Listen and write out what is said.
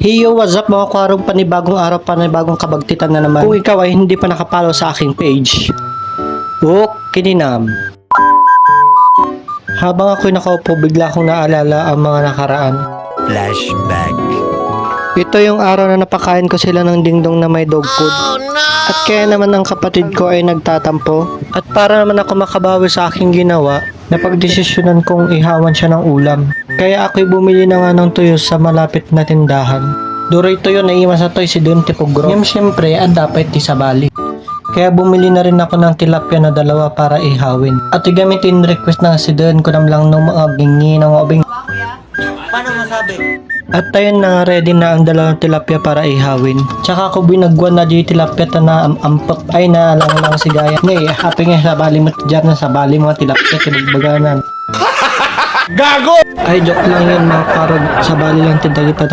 Heyo, what's up mga kwarong, panibagong araw, panibagong kabagtitan na naman. Kung ikaw ay hindi pa nakapalo sa aking page, kininam. Habang ako'y nakaupo, bigla akong naalala ang mga nakaraan. Flashback. Ito yung araw na napakain ko sila ng dingdong na may dog food. At kaya naman ang kapatid ko ay nagtatampo. At para naman ako makabawi sa aking ginawa, napagdesisyonan kong ihawan siya ng ulam. Kaya ako'y bumili na nga ng tuyo sa malapit na tindahan. Duray tuyo na iwan sa toy si Don Tipogro. Ngayon siyempre, ang dapat tisabali. Kaya bumili na rin ako ng tilapia na 2 para ihawin. At igamitin request na si Don ko lang ng mga gingi ng obing. Paano masabi? At ayun na, ready na ang 2 tilapia para ihawin. Tsaka ako binagwan na di tilapia na ampot ay na lang si Gaya. Ngay, happy nga sa bali mo dyan na sa bali mga tilapia tinagbaganan. Gago! Ay, joke lang yun mga karog. Sa bali lang tinagita